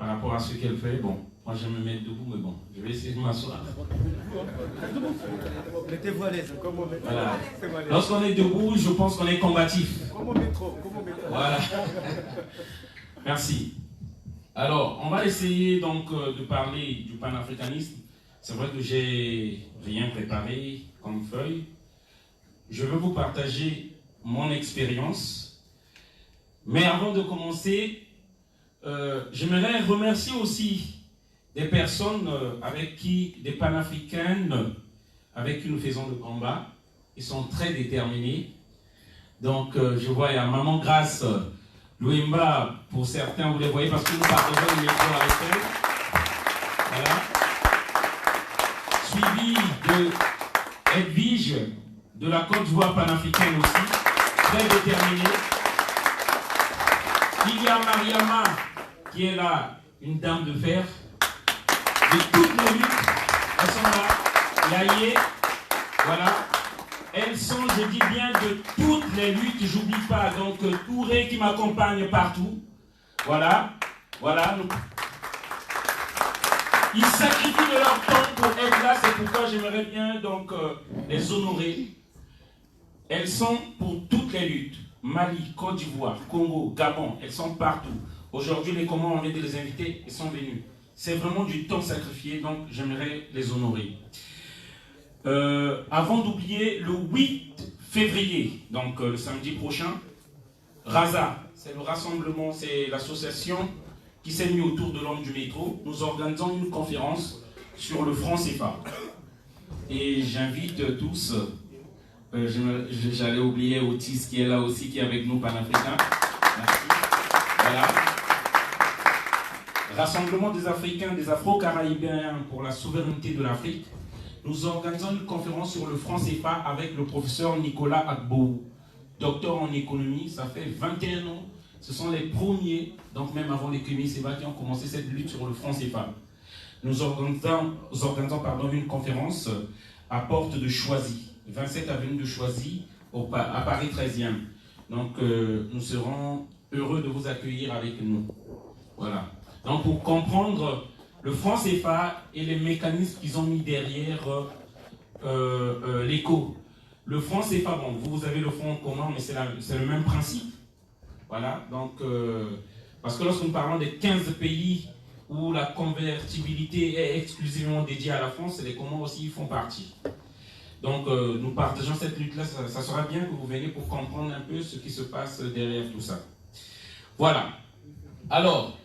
par rapport à ce qu'elle fait. Bon, moi je vais me mettre debout, mais bon, je vais essayer de m'asseoir. Mettez-vous à l'aise. Voilà. Lorsqu'on est debout, je pense qu'on est combatif. Voilà. Merci. Alors, on va essayer donc de parler du panafricanisme. C'est vrai que j'ai rien préparé comme feuille. Je veux vous partager mon expérience. Mais avant de commencer, j'aimerais remercier aussi des personnes des panafricaines avec qui nous faisons le combat. Ils sont très déterminés. Donc, je vois, il y a Maman Grâce, Louimba, pour certains, vous les voyez parce que nous partageons le métro avec elle. Voilà. Suivi de Edwige, de la Côte d'Ivoire panafricaine aussi, très déterminée. Il y a Mariama, qui est là, une dame de fer. De toutes les luttes, elles sont là. Yaye, voilà. Elles sont, je dis bien, de toutes les luttes, j'oublie pas. Donc, Touré qui m'accompagne partout. Voilà, voilà. Ils sacrifient de leur temps pour être là, c'est pourquoi j'aimerais bien donc les honorer. Elles sont pour toutes les luttes. Mali, Côte d'Ivoire, Congo, Gabon, elles sont partout. Aujourd'hui, les Comores, on vient de les inviter, elles sont venues. C'est vraiment du temps sacrifié, donc j'aimerais les honorer. Avant d'oublier, le 8 février, donc le samedi prochain, RASA, c'est le rassemblement, c'est l'association qui s'est mise autour de l'homme du métro. Nous organisons une conférence sur le franc CFA. Et j'invite tous, j'allais oublier Otis qui est là aussi, qui est avec nous, panafricain. Merci. Voilà. Rassemblement des Africains, des Afro-Caraïbéens pour la souveraineté de l'Afrique. Nous organisons une conférence sur le franc CFA avec le professeur Nicolas Agbo, docteur en économie. Ça fait 21 ans. Ce sont les premiers, donc même avant les CEMA, qui ont commencé cette lutte sur le franc CFA. Nous organisons une conférence à Porte de Choisy, 27 avenue de Choisy, à Paris 13e. Donc nous serons heureux de vous accueillir avec nous. Voilà. Donc pour comprendre le franc CFA et les mécanismes qu'ils ont mis derrière l'éco. Le franc CFA, bon, vous avez le franc commun, mais c'est le même principe. Voilà, donc, parce que lorsque nous parlons des 15 pays où la convertibilité est exclusivement dédiée à la France, les Comores aussi font partie. Donc, nous partageons cette lutte-là, ça sera bien que vous veniez pour comprendre un peu ce qui se passe derrière tout ça. Voilà. Alors,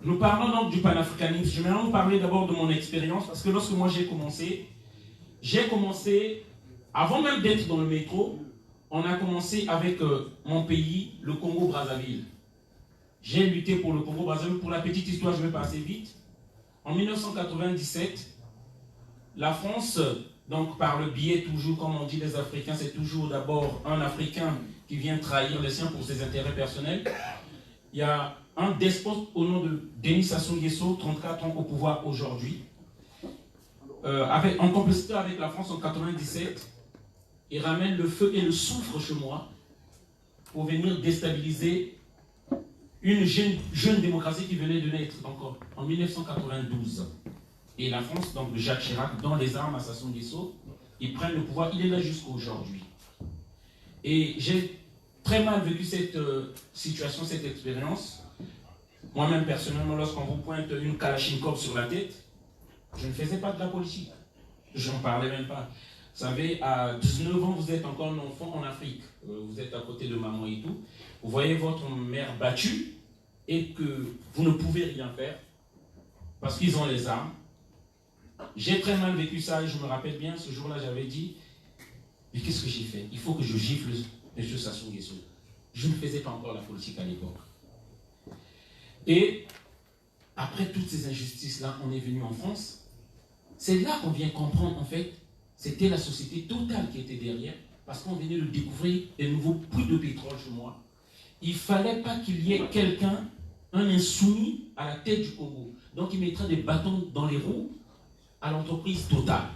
nous parlons donc du panafricanisme. Je vais vous parler d'abord de mon expérience, parce que lorsque moi j'ai commencé, avant même d'être dans le métro, on a commencé avec mon pays, le Congo-Brazzaville. J'ai lutté pour le Congo-Brazzaville. Pour la petite histoire, je vais passer vite. En 1997, la France, donc par le biais toujours, comme on dit les Africains, c'est toujours d'abord un Africain qui vient trahir les siens pour ses intérêts personnels. Il y a un despote au nom de Denis Sassou Nguesso, 34 ans au pouvoir aujourd'hui. En complicité avec la France en 1997, il ramène le feu et le soufre chez moi pour venir déstabiliser une jeune démocratie qui venait de naître, donc en 1992. Et la France, donc de Jacques Chirac, dans les armes à Sassou Nguesso, ils prennent le pouvoir, il est là jusqu'à aujourd'hui. Et j'ai très mal vécu cette situation, cette expérience. Moi-même, personnellement, lorsqu'on vous pointe une Kalachnikov sur la tête, je ne faisais pas de la politique. Je n'en parlais même pas. Vous savez, à 19 ans, vous êtes encore un enfant en Afrique. Vous êtes à côté de maman et tout. Vous voyez votre mère battue et que vous ne pouvez rien faire parce qu'ils ont les armes. J'ai très mal vécu ça et je me rappelle bien, ce jour-là, j'avais dit, mais qu'est-ce que j'ai fait? Il faut que je gifle M. Sassou Nguesso. Je ne faisais pas encore la politique à l'époque. Et après toutes ces injustices-là, on est venu en France. C'est là qu'on vient comprendre, en fait, c'était la société totale qui était derrière, parce qu'on venait de découvrir des nouveaux puits de pétrole chez moi. Il ne fallait pas qu'il y ait quelqu'un, un insoumis, à la tête du Congo. Donc il mettrait des bâtons dans les roues à l'entreprise Total.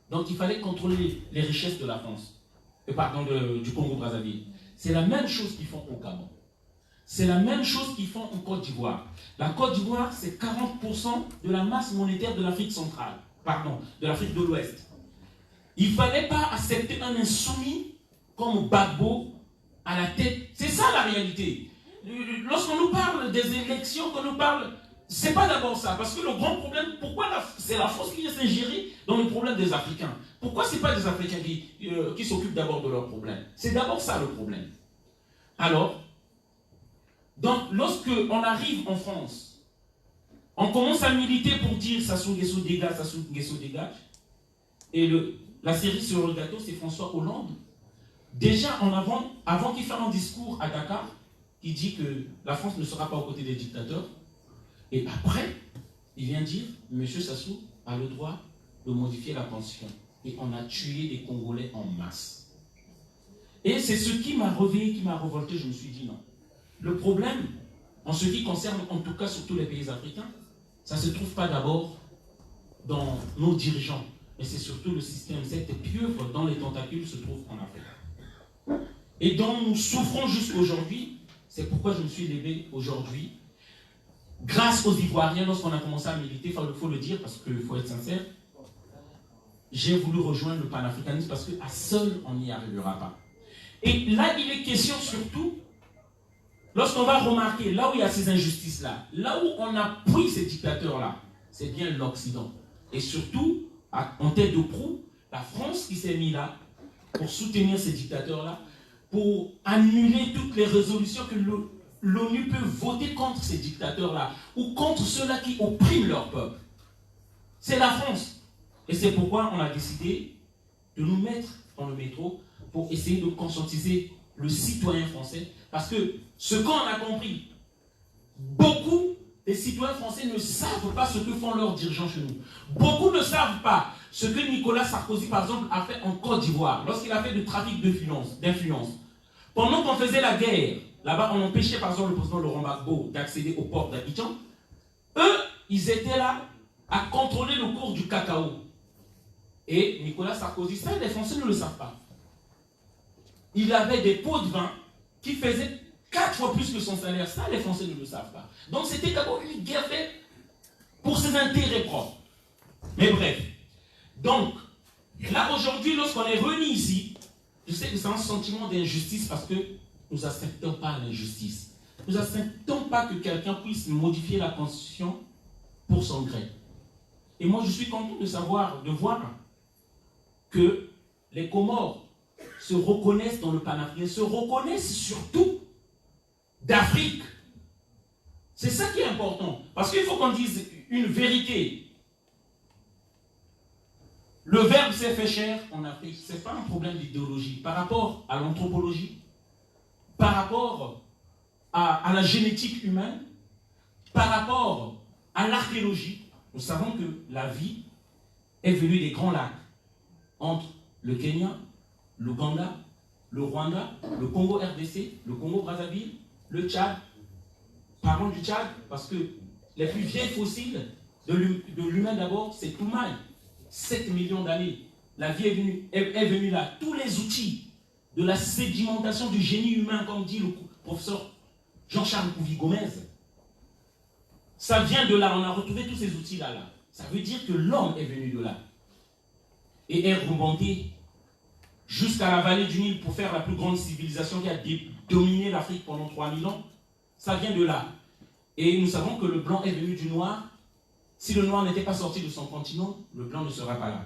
Donc il fallait contrôler les richesses de la France, du Congo-Brazzaville. C'est la même chose qu'ils font au Gabon. C'est la même chose qu'ils font en Côte d'Ivoire. La Côte d'Ivoire, c'est 40% de la masse monétaire de l'Afrique centrale. Pardon, de l'Afrique de l'Ouest. Il ne fallait pas accepter un insoumis comme Gbagbo à la tête. C'est ça la réalité. Lorsqu'on nous parle des élections, qu'on nous parle, c'est pas d'abord ça. Parce que le grand problème, pourquoi c'est la France qui vient s'ingérer dans le problème des Africains? Pourquoi ce n'est pas des Africains qui s'occupent d'abord de leurs problèmes? C'est d'abord ça le problème. Alors, donc, lorsqu'on arrive en France, on commence à militer pour dire Sassou Nguesso dégage, Sassou Nguesso dégage. Et la série sur le gâteau, c'est François Hollande. Déjà, avant qu'il fasse un discours à Dakar, il dit que la France ne sera pas aux côtés des dictateurs. Et après, il vient dire, M. Sassou a le droit de modifier la Constitution. Et on a tué des Congolais en masse. Et c'est ce qui m'a réveillé, qui m'a révolté. Je me suis dit non. Le problème, en ce qui concerne, en tout cas surtout les pays africains, ça ne se trouve pas d'abord dans nos dirigeants, mais c'est surtout le système. Cette pieuvre dans les tentacules se trouve en Afrique. Et dont nous souffrons jusqu'aujourd'hui. C'est pourquoi je me suis levé aujourd'hui. Grâce aux Ivoiriens, lorsqu'on a commencé à militer, il faut le dire, parce qu'il faut être sincère, j'ai voulu rejoindre le panafricanisme parce qu'à seul, on n'y arrivera pas. Et là, il est question surtout, lorsqu'on va remarquer, là où il y a ces injustices-là, là où on appuie ces dictateurs-là, c'est bien l'Occident. Et surtout, en tête de proue, la France qui s'est mise là pour soutenir ces dictateurs-là, pour annuler toutes les résolutions que l'ONU peut voter contre ces dictateurs-là, ou contre ceux-là qui oppriment leur peuple. C'est la France. Et c'est pourquoi on a décidé de nous mettre dans le métro pour essayer de conscientiser le citoyen français. Parce que ce qu'on a compris, beaucoup des citoyens français ne savent pas ce que font leurs dirigeants chez nous. Beaucoup ne savent pas ce que Nicolas Sarkozy, par exemple, a fait en Côte d'Ivoire, lorsqu'il a fait du trafic d'influence. Pendant qu'on faisait la guerre, là-bas, on empêchait, par exemple, le président Laurent Gbagbo d'accéder au port d'Abidjan. Eux, ils étaient là à contrôler le cours du cacao. Et Nicolas Sarkozy, ça, les Français ne le savent pas. Il avait des pots de vin qui faisaient 4 fois plus que son salaire. Ça, les Français ne le savent pas. Donc, c'était d'abord une guerre faite pour ses intérêts propres. Mais bref. Donc, là, aujourd'hui, lorsqu'on est revenu ici, je sais que c'est un sentiment d'injustice parce que nous n'acceptons pas l'injustice. Nous n'acceptons pas que quelqu'un puisse modifier la Constitution pour son gré. Et moi, je suis content de voir que les Comores se reconnaissent dans le panafricain, se reconnaissent surtout d'Afrique. C'est ça qui est important. Parce qu'il faut qu'on dise une vérité. Le verbe s'est fait chair en Afrique. Ce n'est pas un problème d'idéologie. Par rapport à l'anthropologie, par rapport à la génétique humaine, par rapport à l'archéologie, nous savons que la vie est venue des grands lacs entre le Kenya, l'Ouganda, le Rwanda, le Congo RDC, le Congo Brazzaville, le Tchad. Parlons du Tchad parce que les plus vieilles fossiles de l'humain d'abord, c'est Toumaï. 7 millions d'années. La vie est venue là. Tous les outils de la sédimentation du génie humain, comme dit le professeur Jean-Charles Couvi-Gomez, ça vient de là. On a retrouvé tous ces outils-là. Ça veut dire que l'homme est venu de là. Et est remonté jusqu'à la vallée du Nil pour faire la plus grande civilisation qui a dominé l'Afrique pendant 3000 ans. Ça vient de là. Et nous savons que le blanc est venu du noir. Si le noir n'était pas sorti de son continent, le blanc ne serait pas là.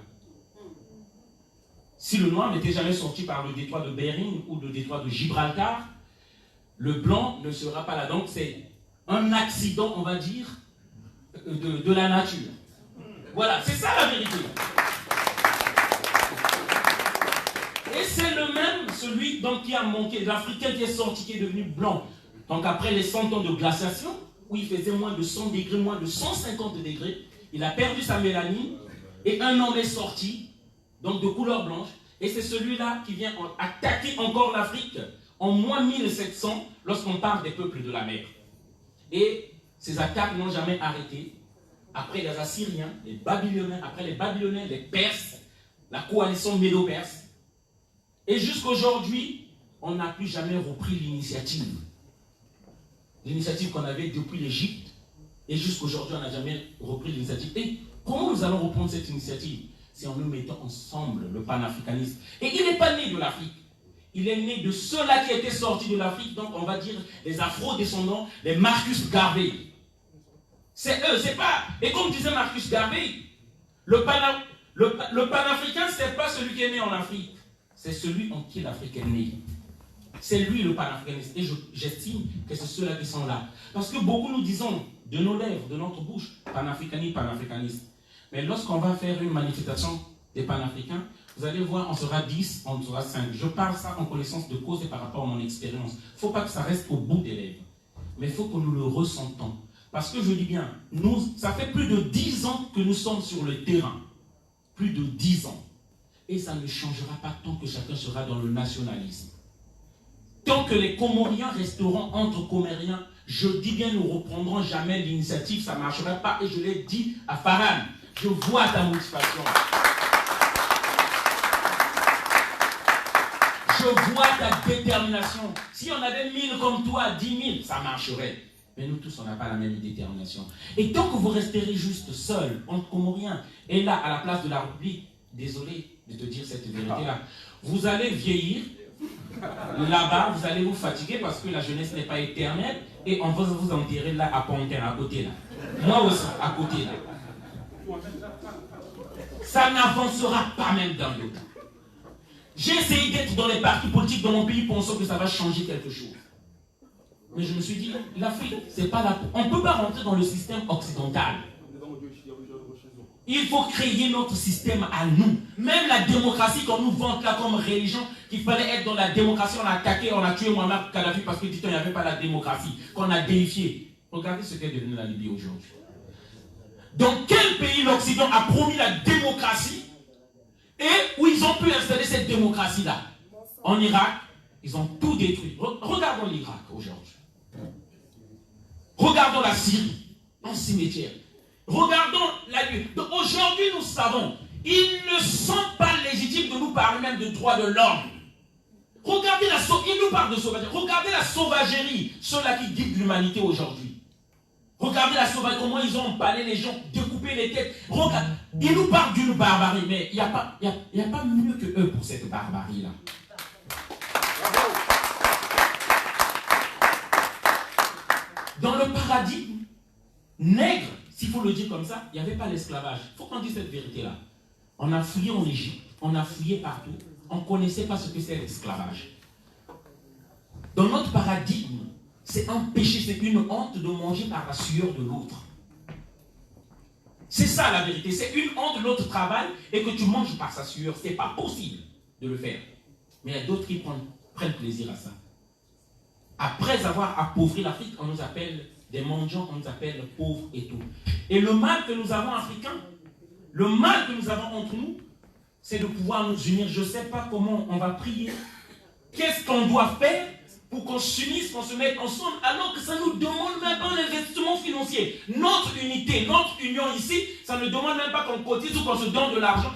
Si le noir n'était jamais sorti par le détroit de Bering ou le détroit de Gibraltar, le blanc ne sera pas là. Donc c'est un accident, on va dire, de la nature. Voilà, c'est ça la vérité. Et c'est le même, celui donc, qui a manqué, l'Africain qui est sorti, qui est devenu blanc. Donc après les 100 ans de glaciation, où il faisait moins de 100 degrés, moins de 150 degrés, il a perdu sa mélanine, et un homme est sorti, donc de couleur blanche, et c'est celui-là qui vient attaquer encore l'Afrique en moins 1700, lorsqu'on parle des peuples de la mer. Et ces attaques n'ont jamais arrêté. Après les Assyriens, les Babyloniens, après les Babyloniens, les Perses, la coalition médo-perse. Et jusqu'aujourd'hui, on n'a plus jamais repris l'initiative. l'initiative qu'on avait depuis l'Égypte, et jusqu'aujourd'hui, on n'a jamais repris l'initiative. Et comment nous allons reprendre cette initiative? C'est en nous mettant ensemble le panafricanisme. Et il n'est pas né de l'Afrique. Il est né de ceux-là qui étaient sortis de l'Afrique, donc on va dire les afro-descendants, les Marcus Garvey. C'est eux, c'est pas... Et comme disait Marcus Garvey, le panafricain, c'est pas celui qui est né en Afrique, c'est celui en qui l'Afrique est née. C'est lui le panafricaniste. Et j'estime que c'est ceux-là qui sont là. Parce que beaucoup nous disons, de nos lèvres, de notre bouche, panafricaniste, panafricaniste. Mais lorsqu'on va faire une manifestation des panafricains, vous allez voir, on sera 10, on sera 5. Je parle ça en connaissance de cause et par rapport à mon expérience. Il ne faut pas que ça reste au bout des lèvres. Mais il faut que nous le ressentons. Parce que je dis bien, nous, ça fait plus de 10 ans que nous sommes sur le terrain. Plus de 10 ans. Et ça ne changera pas tant que chacun sera dans le nationalisme. Tant que les Comoriens resteront entre Comoriens, je dis bien, nous ne reprendrons jamais l'initiative, ça ne marchera pas. Et je l'ai dit à Farhan, je vois ta motivation. Je vois ta détermination. Si on avait 1000 comme toi, 10 000, ça marcherait. Mais nous tous, on n'a pas la même détermination. Et tant que vous resterez juste seul, entre Comoriens, et là, à la place de la République, désolé de te dire cette vérité-là, vous allez vieillir, là-bas, vous allez vous fatiguer parce que la jeunesse n'est pas éternelle, et on va vous enterrer là, à Pontin, à côté là. Moi aussi, à côté là. Ça n'avancera pas même dans le temps. J'ai essayé d'être dans les partis politiques dans mon pays pensant que ça va changer quelque chose. Mais je me suis dit, l'Afrique, c'est pas là. On ne peut pas rentrer dans le système occidental. Il faut créer notre système à nous. Même la démocratie qu'on nous vante là comme religion, qu'il fallait être dans la démocratie, on a attaqué, on a tué Muammar Kadhafi parce que dit-on, il n'y avait pas la démocratie, qu'on a déifié. Regardez ce qu'est devenu la Libye aujourd'hui. Dans quel pays l'Occident a promis la démocratie et où ils ont pu installer cette démocratie-là? En Irak, ils ont tout détruit. Regardons l'Irak aujourd'hui. Regardons la Syrie, un cimetière. Regardons la Libye. Aujourd'hui, nous savons, ils ne sont pas légitimes de nous parler même de droits de l'homme. Regardez ils nous parlent de sauvagerie. Regardez la sauvagerie, ceux-là qui guident l'humanité aujourd'hui. Regardez la sauvagerie, comment ils ont empalé les gens, découpé les têtes. Regardez, ils nous parlent d'une barbarie, mais il n'y a pas mieux que eux pour cette barbarie-là. Dans le paradigme nègre, s'il faut le dire comme ça, il n'y avait pas l'esclavage. Il faut qu'on dise cette vérité-là. On a fouillé en Égypte, on a fouillé partout. On ne connaissait pas ce que c'est l'esclavage. Dans notre paradigme, c'est un péché, c'est une honte de manger par la sueur de l'autre. C'est ça la vérité. C'est une honte de l'autre travail et que tu manges par sa sueur. Ce n'est pas possible de le faire. Mais il y a d'autres qui prennent plaisir à ça. Après avoir appauvri l'Afrique, on nous appelle des mendiants, on nous appelle pauvres et tout. Et le mal que nous avons africains, le mal que nous avons entre nous, c'est de pouvoir nous unir. Je ne sais pas comment on va prier. Qu'est-ce qu'on doit faire pour qu'on s'unisse, qu'on se mette ensemble, alors que ça ne nous demande même pas un investissement financier. Notre unité, notre union ici, ça ne demande même pas qu'on cotise ou qu'on se donne de l'argent.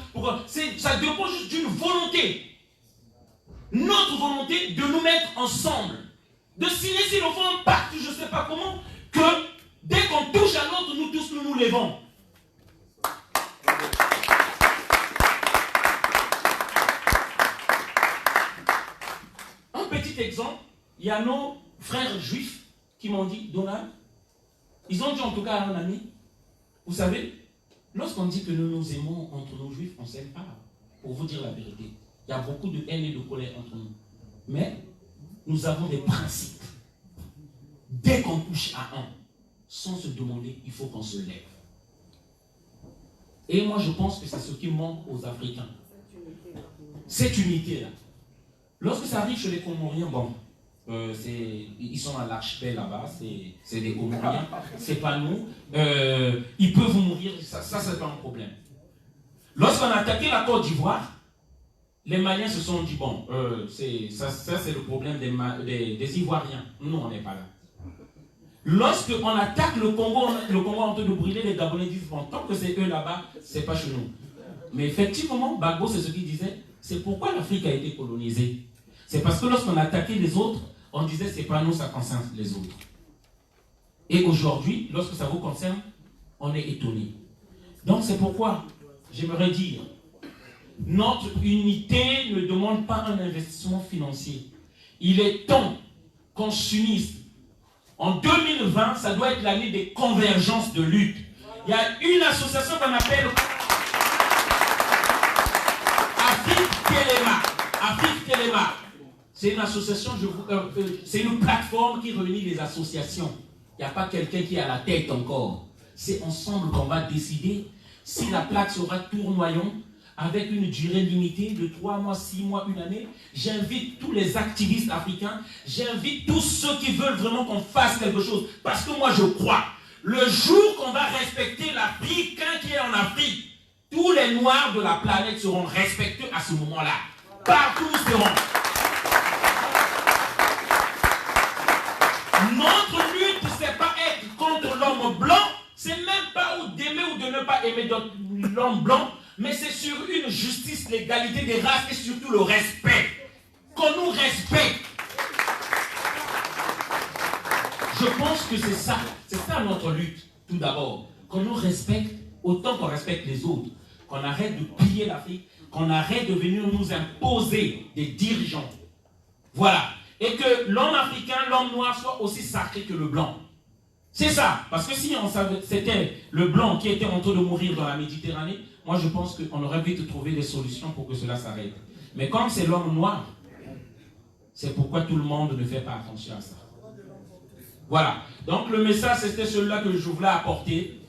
Ça dépend juste d'une volonté. Notre volonté de nous mettre ensemble. De signer, s'il faut, un pacte, je ne sais pas comment, que dès qu'on touche à l'autre, nous tous, nous nous levons. Un petit exemple, il y a nos frères juifs qui m'ont dit, Donald, ils ont dit en tout cas à un ami, vous savez, lorsqu'on dit que nous nous aimons entre nos juifs, on ne s'aime pas, pour vous dire la vérité. Il y a beaucoup de haine et de colère entre nous. Mais nous avons des principes. Dès qu'on touche à un, sans se demander, il faut qu'on se lève. Et moi, je pense que c'est ce qui manque aux Africains. Cette unité-là. Lorsque ça arrive chez les Comoriens, bon, ils sont à l'archipel là-bas, c'est des Comoriens, c'est pas nous. Ils peuvent mourir, ça c'est pas un problème. Lorsqu'on a attaqué la Côte d'Ivoire, les Maliens se sont dit, bon, ça c'est le problème des Ivoiriens. Nous, on n'est pas là. Lorsqu'on attaque le Congo en train de brûler, les Gabonais disent, bon, tant que c'est eux là-bas, c'est pas chez nous. Mais effectivement, Gbagbo, c'est ce qu'il disait, c'est pourquoi l'Afrique a été colonisée. C'est parce que lorsqu'on attaquait les autres, on disait, c'est pas nous, ça concerne les autres. Et aujourd'hui, lorsque ça vous concerne, on est étonné. Donc c'est pourquoi j'aimerais dire, notre unité ne demande pas un investissement financier. Il est temps qu'on s'unisse. En 2020, ça doit être l'année des convergences de lutte. Il y a une association qu'on appelle Afrique Téléma. C'est une association, c'est une plateforme qui réunit les associations. Il n'y a pas quelqu'un qui est à la tête encore. C'est ensemble qu'on va décider si la plaque sera tournoyante avec une durée limitée de 3 mois, 6 mois, 1 année. J'invite tous les activistes africains, j'invite tous ceux qui veulent vraiment qu'on fasse quelque chose. Parce que moi je crois, le jour qu'on va respecter l'Africain qui est en Afrique, tous les Noirs de la planète seront respectés à ce moment-là. Partout où seront. Notre lutte, c'est pas être contre l'homme blanc, c'est même pas d'aimer ou de ne pas aimer l'homme blanc, mais c'est sur une justice, l'égalité des races et surtout le respect. Qu'on nous respecte. Je pense que c'est ça notre lutte, tout d'abord. Qu'on nous respecte autant qu'on respecte les autres. Qu'on arrête de piller l'Afrique, qu'on arrête de venir nous imposer des dirigeants. Voilà. Et que l'homme africain, l'homme noir soit aussi sacré que le blanc. C'est ça. Parce que si c'était le blanc qui était en train de mourir dans la Méditerranée, moi je pense qu'on aurait vite trouvé des solutions pour que cela s'arrête. Mais comme c'est l'homme noir, c'est pourquoi tout le monde ne fait pas attention à ça. Voilà. Donc le message, c'était celui-là que je voulais apporter.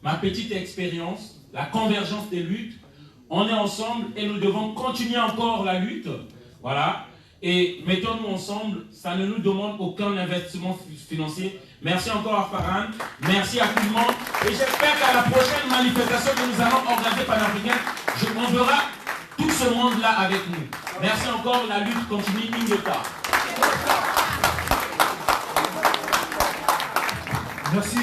Ma petite expérience, la convergence des luttes. On est ensemble et nous devons continuer encore la lutte. Voilà. Et mettons-nous ensemble, ça ne nous demande aucun investissement financier. Merci encore à Farhan, merci à tout le monde. Et j'espère qu'à la prochaine manifestation que nous allons organiser panafricaine, on verra tout ce monde-là avec nous. Merci encore, la lutte continue, Ingeta. Merci.